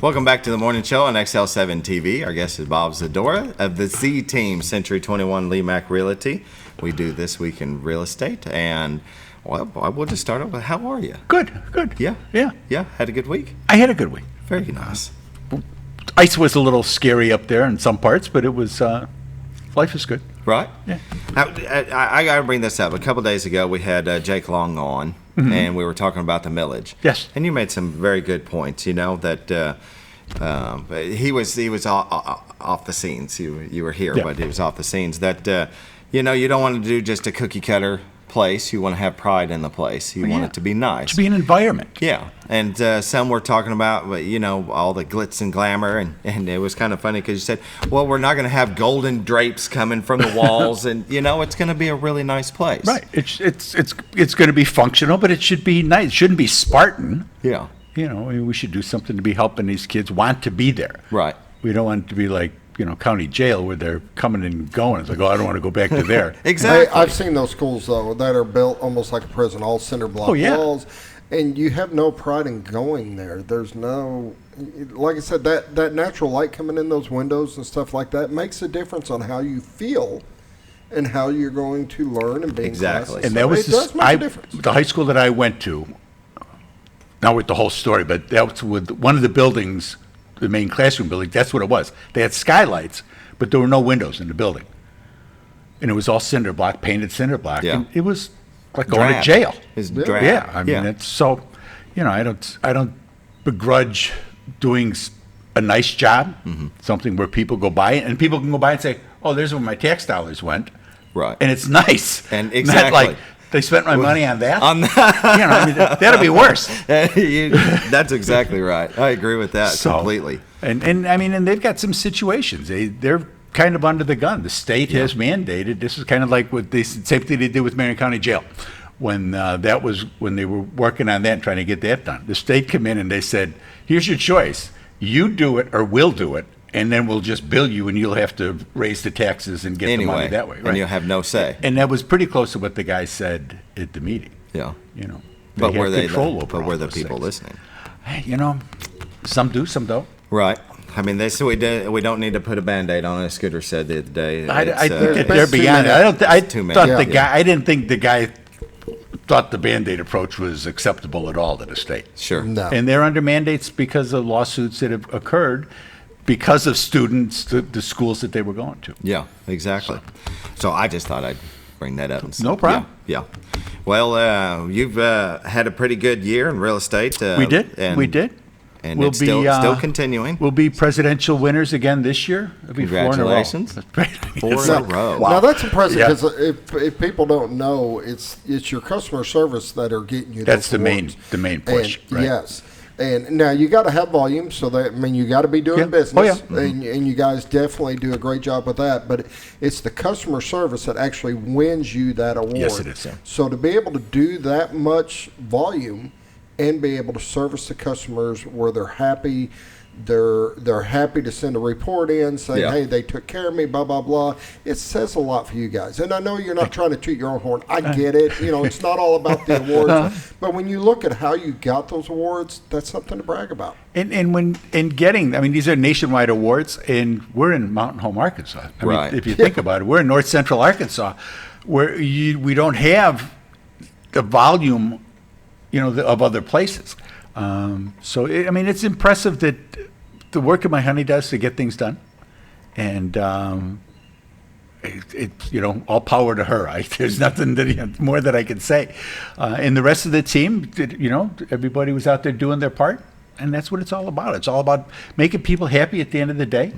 Welcome back to the morning show on XL7 TV. Our guest is Bob Zdora of the Z Team, Century 21 LeMac Realty. We do This Week in Real Estate. And, well, Bob, we'll just start off with how are you? Good. Yeah? Yeah. Had a good week? I had a good week. Very nice. Ice was a little scary up there in some parts, but it was, life is good. Right? Yeah. Now, I got to bring this up. A couple days ago, we had Jake Long on, and we were talking about the millage. Yes. And you made some very good points, that he was off the scenes. You were here, Yeah. but he was off the scenes. That, you don't want to do just a cookie-cutter place. You want to have pride in the place. You want it to be nice. To be an environment. Yeah, and some were talking about, all the glitz and glamour, and it was kind of funny because you said, well, we're not going to have golden drapes coming from the walls, and, it's going to be a really nice place. Right. It's going to be functional, but it should be nice. It shouldn't be Spartan. Yeah. We should do something to be helping these kids want to be there. Right. We don't want it to be like, county jail where they're coming and going. It's like, I don't want to go back to there. Exactly. I've seen those schools, though, that are built almost like a prison, all cinder block walls. And you have no pride in going there. There's no, like I said, that natural light coming in those windows and stuff like that makes a difference on how you feel and how you're going to learn and be Exactly. in classes. And that So was it does make a difference. the high school that I went to, not with the whole story, but that was with one of the buildings, the main classroom building. That's what it was. They had skylights, but there were no windows in the building. And it was all cinder block, painted cinder block. Yeah. And it was like going to Drab. jail. It's Yeah. drab. Yeah, I mean, it's so, I don't begrudge doing a nice job, something where people go by, and people can go by and say, oh, there's where my tax dollars went. Right. And it's nice. And Not exactly. like, they spent my money on that. On that. That'll be worse. That's exactly right. I agree with that completely. And they've got some situations. They're kind of under the gun. The state has mandated. This is kind of like what same thing they did with Marion County Jail, when they were working on that and trying to get that done. The state came in and they said, "Here's your choice: you do it or we'll do it, and then we'll just bill you, and you'll have to raise the taxes and get the money that way." Right? And you'll have no say. And that was pretty close to what the guy said at the meeting. Yeah. But were they? control over But all were the those people things. listening? Some do, some don't. Right. I mean, they said we don't need to put a Band-Aid on it. Scooter said the other day. I It's, think that there's they're too beyond it. many. I too many. thought Yeah. the guy. I didn't think the guy thought the Band-Aid approach was acceptable at all to the state. Sure. No. And they're under mandates because of lawsuits that have occurred because of students, the schools that they were going to. Yeah, exactly. So I just thought I'd bring that up. And No problem. Yeah. Well, you've had a pretty good year in real estate. We did. And We'll it's be, still continuing. We'll be presidential winners again this year. It'll be 4 in a row. Congratulations. That's great. 4 in a row. Now that's impressive Yeah. because if people don't know, it's your customer service that are getting you. That's those awards. the main push. And, right? Yes, and now you got to have volume, so that you got to be doing Yeah. business, Oh, yeah. and you guys definitely do a great job with that. But it's the customer service that actually wins you that award. Yes, it is, yeah. So to be able to do that much volume and be able to service the customers where they're happy. They're happy to send a report in saying, Yeah. hey, they took care of me, blah, blah, blah. It says a lot for you guys. And I know you're not trying to toot your own horn. I get it. It's not all about the awards. But when you look at how you got those awards, that's something to brag about. And when getting, these are nationwide awards, and we're in Mountain Home, Arkansas. Right. If you think about it, we're in North Central Arkansas, where we don't have the volume, of other places. So it's impressive that the work that my honey does to get things done, and all power to her. There's nothing more that I can say. And the rest of the team, everybody was out there doing their part, and that's what it's all about. It's all about making people happy at the end of the day,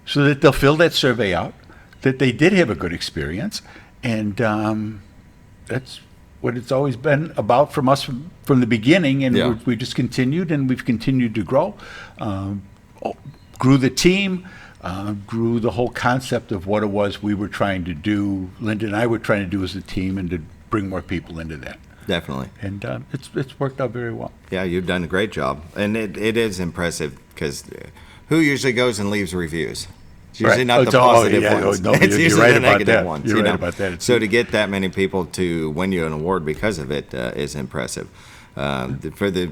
so that they'll fill that survey out, that they did have a good experience, and that's what it's always been about from us from the beginning, and Yeah. we just continued, and we've continued to grow. Grew the team, grew the whole concept of what it was we were trying to do, Linda and I were trying to do as a team, and to bring more people into that. Definitely. And it's worked out very well. Yeah, you've done a great job. And it is impressive because who usually goes and leaves reviews? It's usually Right. not It's the all- positive yeah, ones. no, It's you're usually right the about negative that. ones. You're right about that. So to get that many people to win you an award because of it is impressive. For the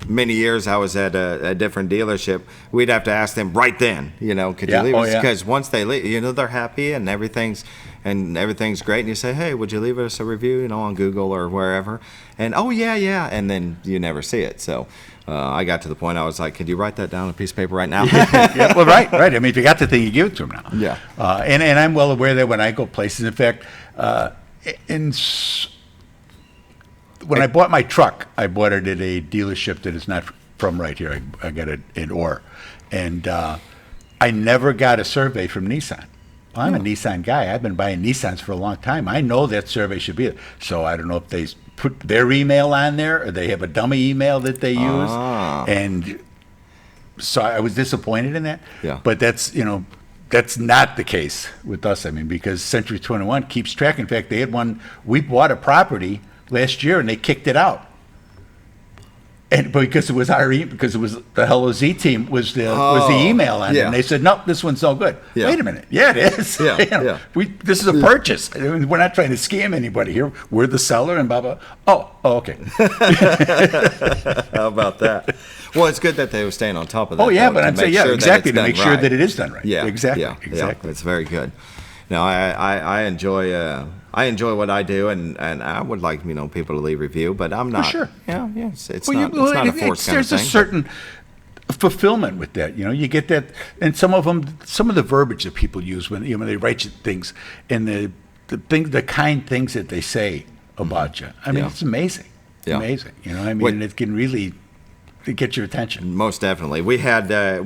many years I was at a different dealership, we'd have to ask them right then, could you Yeah. leave Oh, us? yeah. Because once they leave, they're happy and everything's great. And you say, hey, would you leave us a review, on Google or wherever? And, oh, yeah. And then you never see it. So I got to the point I was like, could you write that down on a piece of paper right now? Yeah, well, right. I mean, if you got the thing, you give it to them now. Yeah. And I'm well aware that when I go places, in fact, when I bought my truck, I bought it at a dealership that is not from right here. I got it in Orr. And I never got a survey from Nissan. Well, I'm a Nissan guy. I've been buying Nissans for a long time. I know that survey should be there. So I don't know if they put their email on there or they have a dummy email that they use. And so I was disappointed in that. Yeah. But that's not the case with us. I mean, because Century 21 keeps track. In fact, they had one, we bought a property last year and they kicked it out. And because it was because it was the Hello Z team was the email on it. Yeah. And they said, no, this one's no good. Yeah. Wait a minute. Yeah, it is. Yeah, yeah. This is a purchase. I mean, we're not trying to scam anybody here. We're the seller and blah, blah. Oh, okay. How about that? Well, it's good that they were staying on top of that. Oh, yeah, though, but to I'm saying, make sure that exactly, it's to done make sure right. that it is done right. Yeah, Exactly. yeah, Exactly. Yeah, it's very good. No, I enjoy what I do, and I would like people to leave review, but I'm not. sure. Yeah, it's Well, not a forced kind of there's thing. a certain fulfillment with that. You get that, and some of the verbiage that people use when they write you things, and the kind things that they say about you. I mean, Yeah. it's amazing. It's Yeah. amazing. I mean, What- it can really get your attention. Most definitely. We have that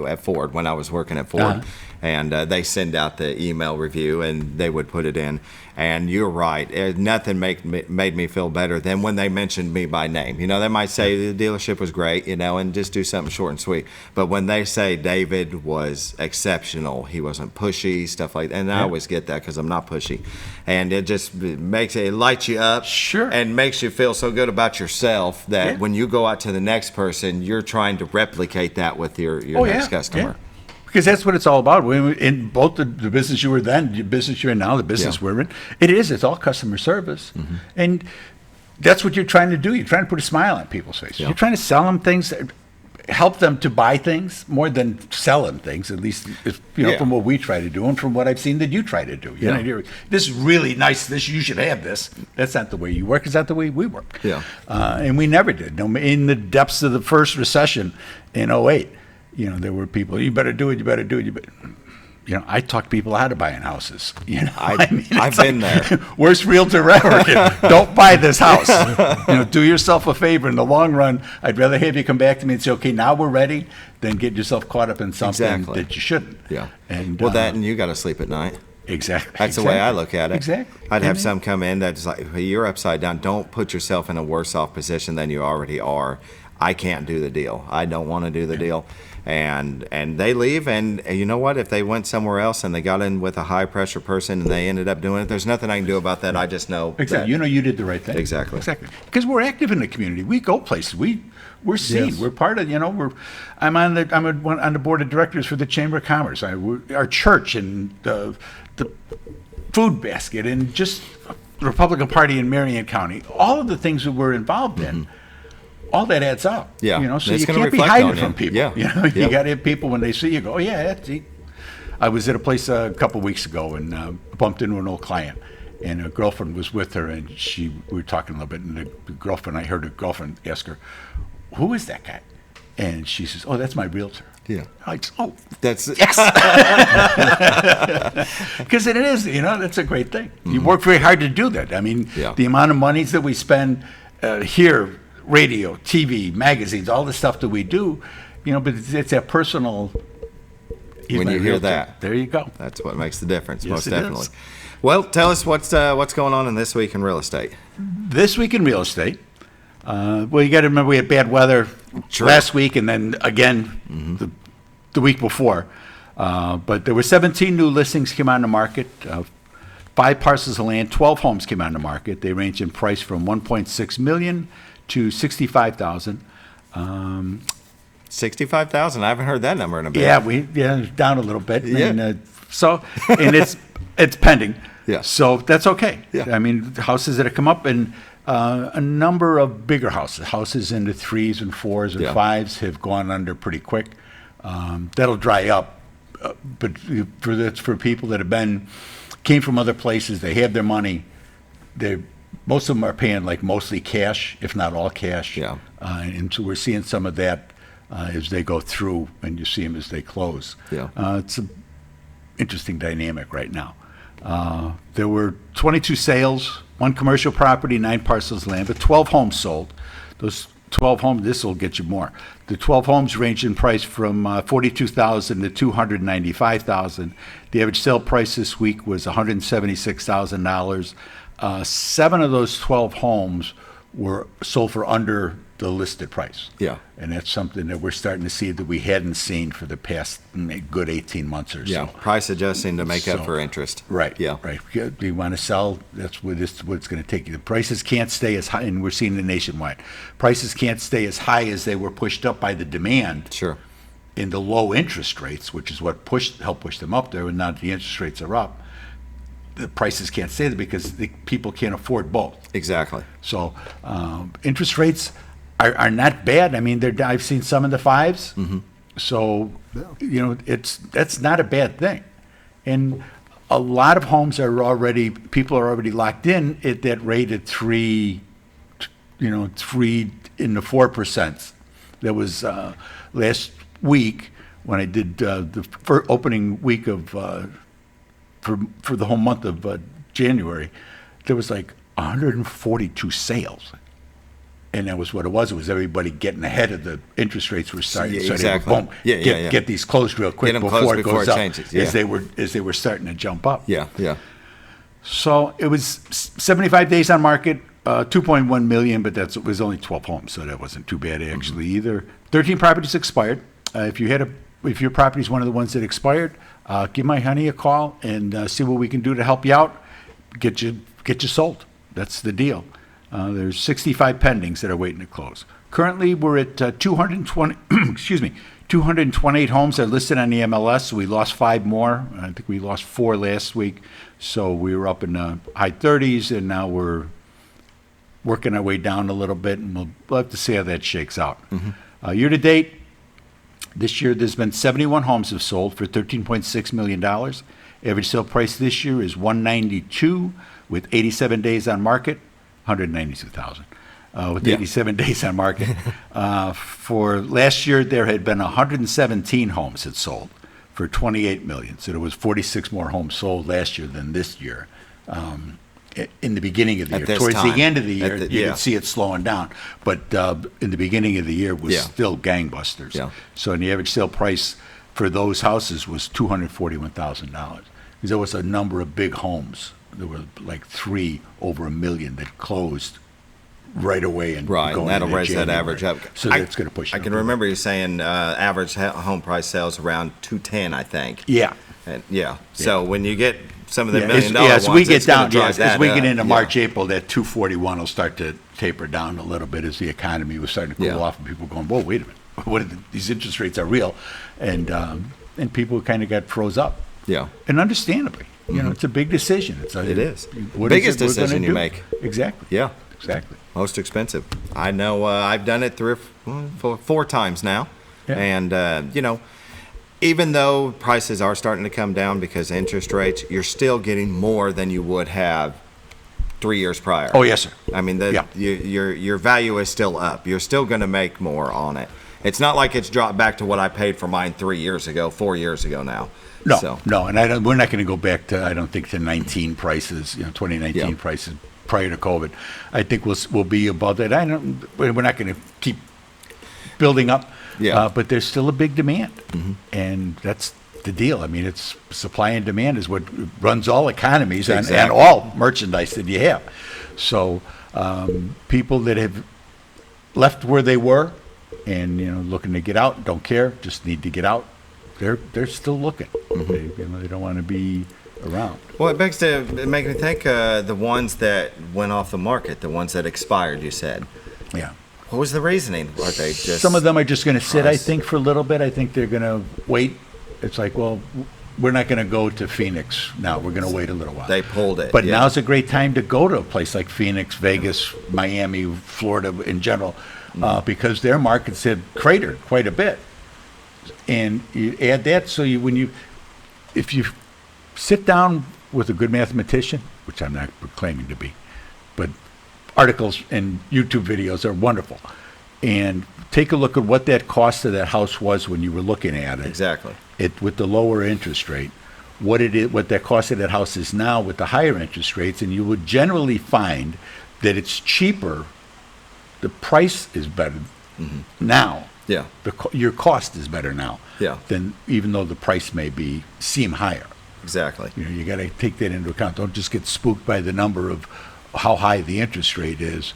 at Ford when I was working at Ford, Uh-huh. and they send out the email review and they would put it in. And you're right. Nothing made me feel better than when they mentioned me by name. They might say the dealership was great, and just do something short and sweet. But when they say David was exceptional, he wasn't pushy, stuff like that. And I Yeah. always get that because I'm not pushy. And it just it lights you up. Sure. And makes you feel so good about yourself that Yeah. when you go out to the next person, you're trying to replicate that with your Oh, next yeah. customer. Yeah. Because that's what it's all about. In both the business you were then, the business you're in now, the business Yeah. we're in, it's all customer service. And that's what you're trying to do. You're trying to put a smile on people's faces. Yeah. You're trying to sell them things, help them to buy things more than sell them things, at least Yeah. from what we try to do and from what I've seen that you try to do. This is really nice. You should have this. That's not the way you work. It's not the way we work. Yeah. And we never did. In the depths of the first recession in '08, there were people, you better do it, you better do it. I talk people out of buying houses. I've been there. Worst realtor ever. Don't buy this house. Do yourself a favor. In the long run, I'd rather have you come back to me and say, okay, now we're ready, than get yourself caught up in something Exactly. that you shouldn't. Yeah. And And you got to sleep at night. Exactly. That's the way I look at it. Exactly. I'd have some come in that's like, hey, you're upside down. Don't put yourself in a worse off position than you already are. I can't do the deal. I don't want to do the deal. And they leave, and you know what? If they went somewhere else and they got in with a high pressure person and they ended up doing it, there's nothing I can do about that. I just know. Exactly. that- You did the right thing. Exactly. Exactly. Because we're active in the community. We go places. We're seen. Yes. We're part of. I'm on the board of directors for the Chamber of Commerce. Our church and the food basket and just the Republican Party in Marion County. All of the things that we're involved in. All that adds up. Yeah. So It's you gonna can't be reflect hiding on you. from people. Yeah. You Yeah. got to have people when they see you go, oh yeah, that's it. I was at a place a couple of weeks ago and bumped into an old client, and her girlfriend was with her, and we were talking a little bit, and I heard her girlfriend ask her, "Who is that guy?" And she says, "Oh, that's my realtor." Yeah. I just, oh, That's yes, because it is. That's a great thing. You work very hard to do that. I mean, Yeah. the amount of monies that we spend here, radio, TV, magazines, all the stuff that we do, but it's that personal. When you hear realtor. that. There you go. That's what makes the difference, Yes, most it definitely. is. Well, tell us what's going on in this week in real estate. This week in real estate, well, you got to remember we had bad weather True. last week and then again the week before. But there were 17 new listings came on the market, 5 parcels of land, 12 homes came on the market. They range in price from $1.6 million to $65,000. 65,000. I haven't heard that number in a bit. Yeah, it's down a little bit. Yeah. And, and it's pending. Yeah. So that's okay. Yeah. I mean, houses that have come up, and a number of bigger houses in the 3s and 4s and Yeah. 5s have gone under pretty quick. That'll dry up, but for people that came from other places, they have their money. Most of them are paying like mostly cash, if not all cash. Yeah. And so we're seeing some of that as they go through, and you see them as they close. Yeah. It's an interesting dynamic right now. There were 22 sales, 1 commercial property, 9 parcels of land, but 12 homes sold. Those 12 homes, this will get you more. The 12 homes range in price from $42,000 to $295,000. The average sale price this week was $176,000. 7 of those 12 homes were sold for under the listed price. Yeah. And that's something that we're starting to see that we hadn't seen for the past good 18 months or so. Yeah. Price adjusting to make up So- for interest. Right. Yeah. Right. Do you want to sell? That's what it's going to take you. The prices can't stay as high, and we're seeing it nationwide. Prices can't stay as high as they were pushed up by the demand Sure. in the low interest rates, which is what helped push them up there. And now the interest rates are up. The prices can't stay there because the people can't afford both. Exactly. So interest rates are not bad. I mean, I've seen some in the 5s. Mm-hmm. So that's not a bad thing. And a lot of homes people are already locked in at that rate at 3 in the 4%. That was last week when I did the opening week of for the whole month of January. There was like 142 sales. And that was what it was. It was everybody getting ahead of the interest rates were starting. Yeah, So exactly. they would, boom, Yeah. get these closed real quick Get 'em before closed it before goes it up. changes, yeah. As they were starting to jump up. Yeah. Yeah. So it was 75 days on market, 2.1 million, but it was only 12 homes, so that wasn't too bad actually either. 13 properties expired. If your property is one of the ones that expired, give my honey a call and see what we can do to help you out. Get you sold. That's the deal. There's 65 pendings that are waiting to close. Currently, we're at 220. 228 homes are listed on the MLS. We lost 5 more. I think we lost 4 last week. So we were up in the high 30s, and now we're working our way down a little bit, and we'll have to see how that shakes out. Year to date, this year there's been 71 homes have sold for $13.6 million. Average sale price this year is $192 with 87 days on market, $192,000. With 87 days on market. For last year, there had been 117 homes had sold for $28 million. So there was 46 more homes sold last year than this year. In the beginning of the At year, this towards time. the end of the year, At you yeah. can see it slowing down. But in the beginning of the year, it was Yeah. still gangbusters. Yeah. So the average sale price for those houses was $241,000. Because there was a number of big homes. There were like 3 over $1 million that closed right away and Right, going and that'll into raise that January. average up. So that's going to push it I up can a little. remember you saying average home price sales around 210, I think. Yeah. And yeah. So when you get some of the Yeah, $1 million ones, as we get it's gonna down, drive as that we up. get into Yeah. March, April, that 241 will start to taper down a little bit as the economy was starting to cool Yeah. off and people going, whoa, wait a minute, what are these interest rates are real, and people kind of got froze up, Yeah. and understandably, it's a big decision. It is. What Biggest is it we're gonna decision you do? make. Exactly. Yeah. Exactly. Most expensive. I know. I've done it 4 times now, Yeah. and even though prices are starting to come down because of interest rates, you're still getting more than you would have 3 years prior. Oh yes, sir. I mean, Yeah. your value is still up. You're still going to make more on it. It's not like it's dropped back to what I paid for mine 3 years ago, 4 years ago now. No, So, no, and we're not going to go back to, I don't think, to 19 prices, 2019 Yeah. prices prior to COVID. I think we'll be above that. We're not going to keep building up, Yeah. but there's still a big demand, and that's the deal. I mean, it's supply and demand is what runs all economies and Exactly. all merchandise that you have. So people that have left where they were and looking to get out, don't care, just need to get out. They're still looking. They don't want to be around. well, it begs to make me think the ones that went off the market, the ones that expired. You said, Yeah. what was the reasoning? Are they just Some of them are just going to sit, I price? think, for a little bit. I think they're going to wait. It's like, well, we're not going to go to Phoenix now. We're going to wait a little while. They pulled it. But yeah. now's a great time to go to a place like Phoenix, Vegas, Miami, Florida in general, because their markets have cratered quite a bit. And you add that, so if you sit down with a good mathematician, which I'm not proclaiming to be, but articles and YouTube videos are wonderful, and take a look at what that cost of that house was when you were looking at it. Exactly. With the lower interest rate, what that cost of that house is now with the higher interest rates, and you would generally find that it's cheaper. The price is better now. Yeah. Your cost is better now. Yeah. Than even though the price may seem higher. Exactly. You got to take that into account. Don't just get spooked by the number of how high the interest rate is.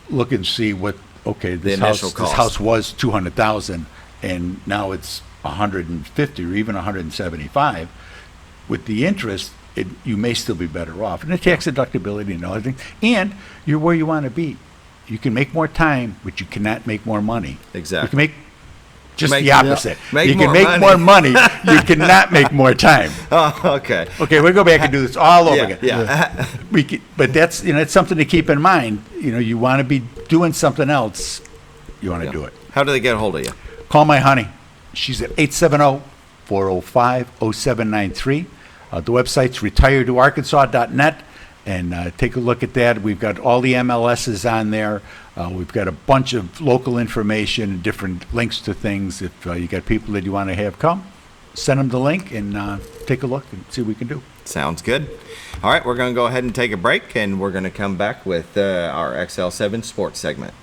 Look and see this house was 200,000 and now it's 150 or even 175. With the interest, you may still be better off. And the tax deductibility and other things. And you're where you want to be. You can make more time, but you cannot make more money. Exactly. You can make just Make- the opposite. yeah. Make You can more make money. more money. You cannot make more time. Oh, okay. Okay, we'll go back and do this all over again. Yeah. But that's it's something to keep in mind. You want to be doing something else. You want to do it. How do they get a hold of you? Call my honey. She's at 870-405-0793. The website's retiredtoarkansas.net. And take a look at that. We've got all the MLSs on there. We've got a bunch of local information and different links to things. If you got people that you want to have come, send them the link and take a look and see what we can do. Sounds good. All right, we're going to go ahead and take a break, and we're going to come back with our XL7 sports segment.